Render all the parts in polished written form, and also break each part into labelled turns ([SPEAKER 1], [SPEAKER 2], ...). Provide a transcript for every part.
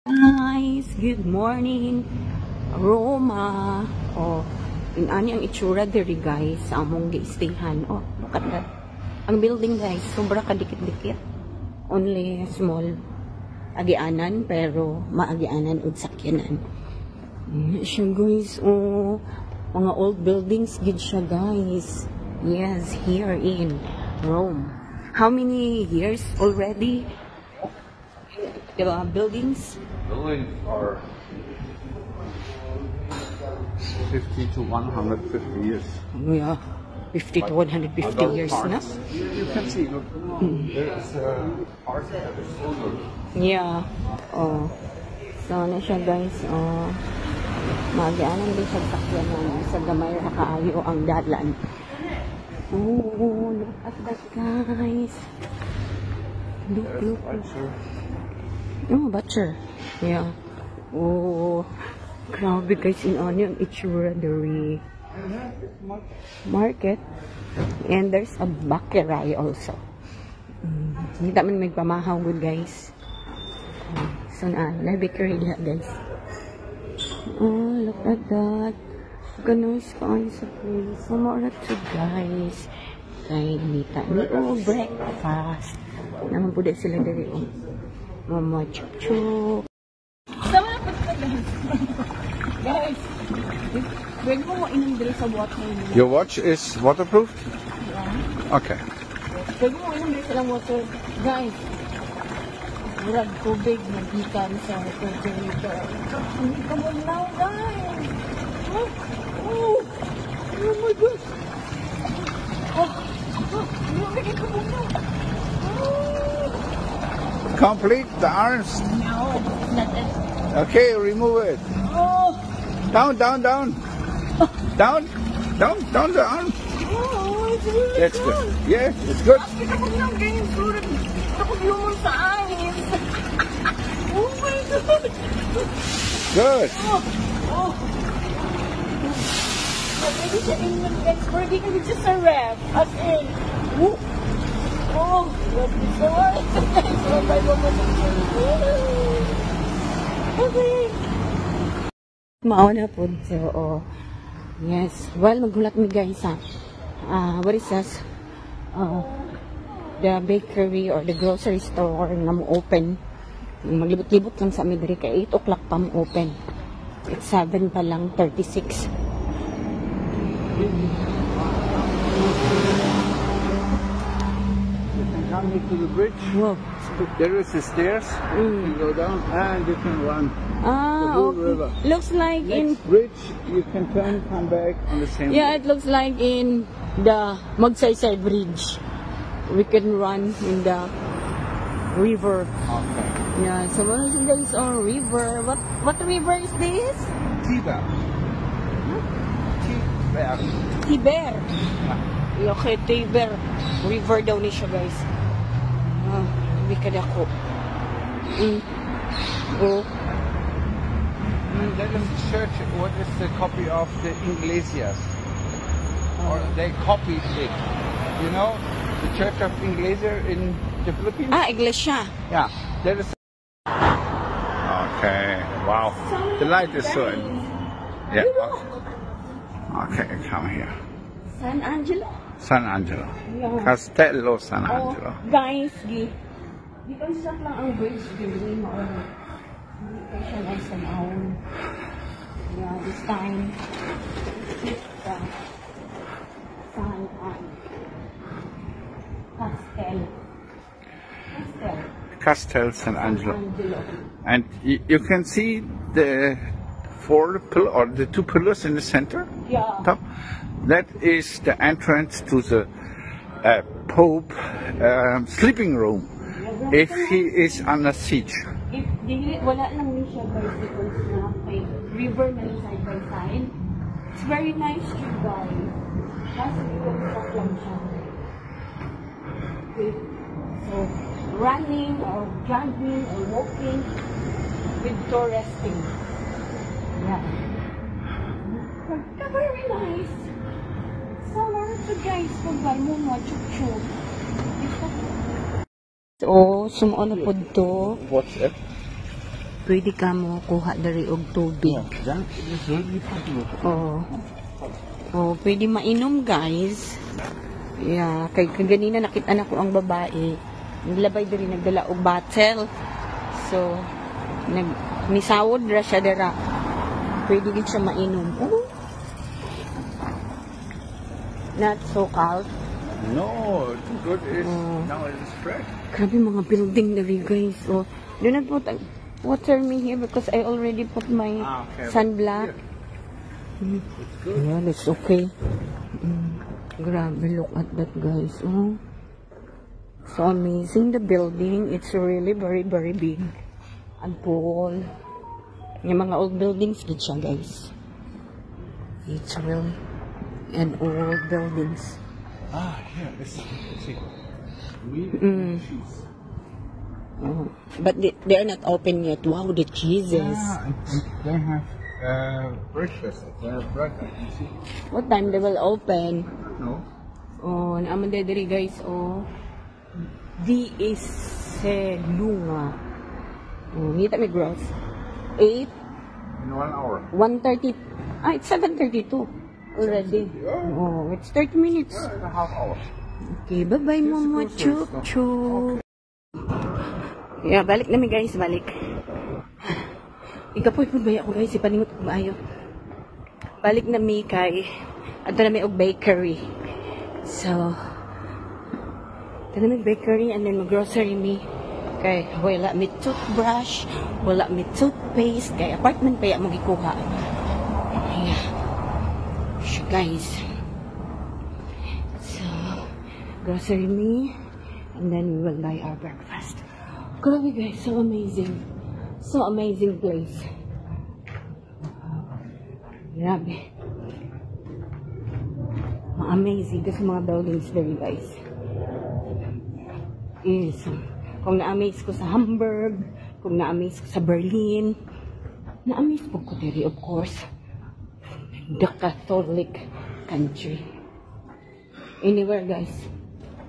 [SPEAKER 1] Guys, good morning. Roma. Oh, inani ang itsura diri guys sa among gi-stayhan. Oh, look at that. Ang building guys, sobra kadikit-dikit. Only small agianan pero maagianan ug sakyanan. Siya guys, oh, mga old buildings gid siya guys. Yes, here in Rome. How many years already? The buildings?
[SPEAKER 2] Buildings are 50 to 150 years.
[SPEAKER 1] Yeah, 50 to 150 years na.
[SPEAKER 2] You can see, look, there's parts that are silver.
[SPEAKER 1] Yeah. Oh. So, na siya guys. Oh. Magianan din siya sakyanan. Sa gamay ra kaayo ang dalan. Oh, look at that guys. Look. Oh, butcher. Yeah. Oh, grabe guys. Inani ang itsura dari market. And there's a bakery also. Hindi man may pamahaw good guys. So na bakery diha guys. Oh, look at that. Ganos kaay sa place. So more to guys. Kay nita ni breakfast. Naman po sila dari Mama chup-chup. Sama na po guys. Pwede mo inom dito sa water.
[SPEAKER 2] Your watch is waterproof?
[SPEAKER 1] Yeah.
[SPEAKER 2] Okay.
[SPEAKER 1] Pwede mo inom dito sa water. Guys, murag tubig nagikan sa refrigerator. Come on now guys. Oh my God. Come on now.
[SPEAKER 2] Complete the arms.
[SPEAKER 1] No, not it.
[SPEAKER 2] Okay, remove it.
[SPEAKER 1] Oh.
[SPEAKER 2] Down the arm.
[SPEAKER 1] Oh, it's really
[SPEAKER 2] That's good. Yeah, it's good.
[SPEAKER 1] Kita ko lang ganyan surat. Ako yung sa akin. Oh my God.
[SPEAKER 2] Good.
[SPEAKER 1] Oh. Pwede siya in expert. Hindi kasi siya sa ref. As in. Oh, that's so hard. Okay. Mauna po. So, oh. Yes. Well, maghulat mi guys ha. What is this? The bakery or the grocery store nga mo open. Maglibot-libot lang sa amin diri kay 8 o'clock pa mo open. It's 7 pa lang, 36.
[SPEAKER 2] Come here to the bridge.
[SPEAKER 1] Wow.
[SPEAKER 2] There is the stairs. You go down and you can run. The Blue River.
[SPEAKER 1] Looks like in
[SPEAKER 2] Bridge, you can turn, come back on the same.
[SPEAKER 1] yeah, it looks like in the Magsaysay Bridge. We can run in the river.
[SPEAKER 2] Okay.
[SPEAKER 1] Yeah, so what is this river? What river is this?
[SPEAKER 2] Tiber. Tiber.
[SPEAKER 1] Tiber. Okay, Tiber River daw ni siya guys. Hindi ka dako. Oh.
[SPEAKER 2] That is the church. What is the copy of the Iglesias? Or they copied it. You know, the Church of Iglesia in the Philippines?
[SPEAKER 1] Iglesia.
[SPEAKER 2] Yeah, that is. Okay, wow. The light is so. Yeah. Okay, come here.
[SPEAKER 1] San Angelo.
[SPEAKER 2] San Angelo.
[SPEAKER 1] Yeah.
[SPEAKER 2] Castello San Angelo.
[SPEAKER 1] Guys, di construct lang ang bridge din mo. Location ay sa naon. Yeah, this time.
[SPEAKER 2] Castel San Angelo. And you can see the the two pillars in the center.
[SPEAKER 1] Yeah.
[SPEAKER 2] Top. That is the entrance to the Pope sleeping room if he is under siege.
[SPEAKER 1] If wala lang ni siya bicycles na may river na side by side. It's very nice to guys. Kasi i-construct lang siya. Okay. So, running or jogging or walking with door resting. Yeah. Very nice. So, to guys, pag mo mo, chup-chup. So, sumuon na po to.
[SPEAKER 2] What's it?
[SPEAKER 1] pwede ka mo kuha dari og tubig.
[SPEAKER 2] that is really popular.
[SPEAKER 1] Oh, pwede mainom, guys. Yeah, kay ganina nakita na ko ang babae. Naglabay diri nagdala og bottle. So, misawod ra siya dira. Pwede gid siya mainom. Oh. Not so cold.
[SPEAKER 2] No, it's good. Now it is fresh.
[SPEAKER 1] Grabe mga building na rin, guys. Oh, do not put water me here because I already put my sunblock.
[SPEAKER 2] It's good.
[SPEAKER 1] Yeah, that's okay. Grabe, look at that, guys. Oh, so amazing. The building, it's really very, very big. And tall. Yung mga old buildings, dito siya, guys. It's really an old buildings.
[SPEAKER 2] Here, let's see. Cheese.
[SPEAKER 1] Oh. But they are not open yet. Wow, the cheeses.
[SPEAKER 2] Yeah, they have breakfast. They have breakfast. You see?
[SPEAKER 1] What time they will open?
[SPEAKER 2] No.
[SPEAKER 1] Oh, naaman diri, guys. Oh, D.S. Lunga. Oh, ngita may gross. 8.
[SPEAKER 2] In 1 hour.
[SPEAKER 1] 1:30. It's 7:32 already. Oh, it's 30 minutes.
[SPEAKER 2] In a half hour.
[SPEAKER 1] Okay, bye-bye, Mama. Chup, chup. Yeah, balik na mi, guys. Balik. Ikapoy po ba ako, guys? Ipaningot ko maayo. Balik na mi kay ato na mi og bakery. So, ito na mi bakery and then mag-grocery mi. Kay wala mi toothbrush, wala mi toothpaste, kay apartment pa ya mo gikuha. Yeah. So, guys. So, grocery me and then we will buy our breakfast. Grabe, guys, so amazing. So amazing place. Grabe. Amazing kasi mga buildings there, guys. Yes. Kung na-amaze ko sa Hamburg, kung na-amaze ko sa Berlin, na-amaze po ko diri, of course, the Catholic country. Anywhere, guys,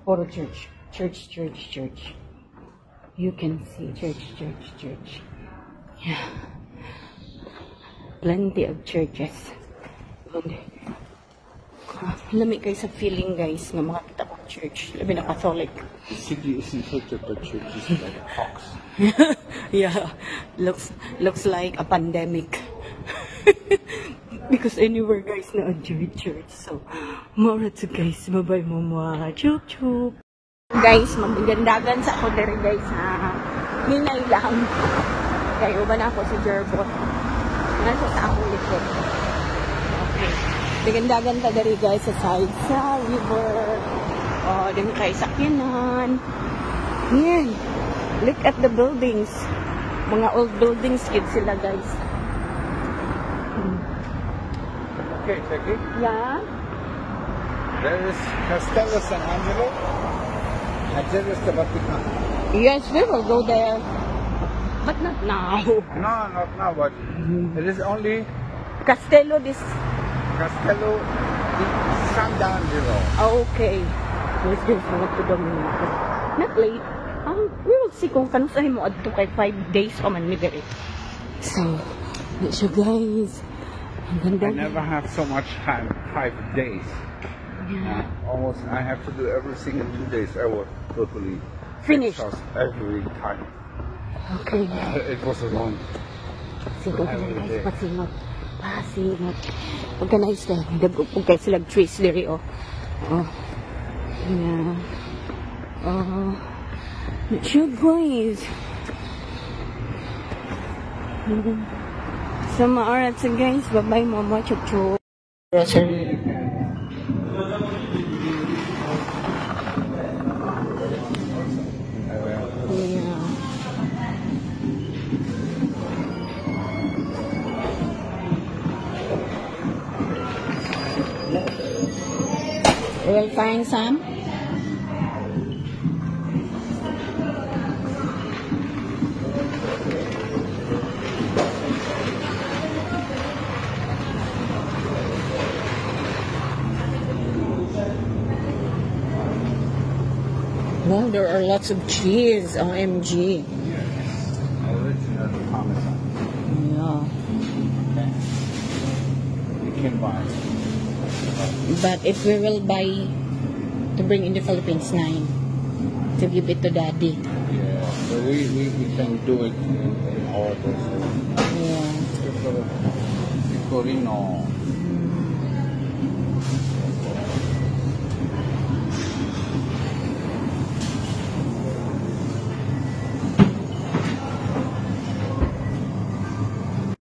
[SPEAKER 1] puro church. Church, church, church. You can see church, church, church. Yeah. Plenty of churches. Lamig kayo sa feeling, guys, ng mga kita ko church. Labi na Catholic.
[SPEAKER 2] The city is infected by churches like a fox.
[SPEAKER 1] Yeah. Looks like a pandemic. Because anywhere, guys, na a church. So, mara to, guys. Bye-bye, mama. Chup, chup. Guys, maggandagan sa ako dere, guys, ha. Hinay lang. Kaya uban ako sa Jerbot. Nasa sa akong likod. Okay. Maggandagan ta dere, guys, sa side sa river. Oh, din kay sakyanan. Yan. Look at the buildings. Mga old buildings kid sila, guys.
[SPEAKER 2] Okay, Jackie.
[SPEAKER 1] Yeah.
[SPEAKER 2] There is Castello San Angelo. And there is the Vatican.
[SPEAKER 1] Yes, we will go there. But not now.
[SPEAKER 2] No, not now, but it is only
[SPEAKER 1] Castello this...
[SPEAKER 2] Castello di San Angelo.
[SPEAKER 1] Okay. Let's go to Dominico. Not late. We will see kung kanusahin mo adto kay 5 days pa man mi diri. So, guys. Ang ganda.
[SPEAKER 2] I never have so much time, 5 days.
[SPEAKER 1] Yeah.
[SPEAKER 2] Almost, I have to do every single 2 days. I was totally
[SPEAKER 1] Finished.
[SPEAKER 2] exhausted every time.
[SPEAKER 1] Okay.
[SPEAKER 2] It was a long.
[SPEAKER 1] Singot na guys, pasingot. Pasingot. Organize na. Dagupog kayo sila trees diri, oh. Oh. Yeah. Oh. It's your guys. So, maarat sa guys. Bye-bye, mama. Chup-chup. Grocery. We'll find some. Wow, there are lots of cheese. OMG.
[SPEAKER 2] Original Parmesan. can buy.
[SPEAKER 1] But if we will buy to bring in the Philippines, 9 to give it to daddy.
[SPEAKER 2] Yeah, so we can do it in our person.
[SPEAKER 1] Yeah.
[SPEAKER 2] Pecorino.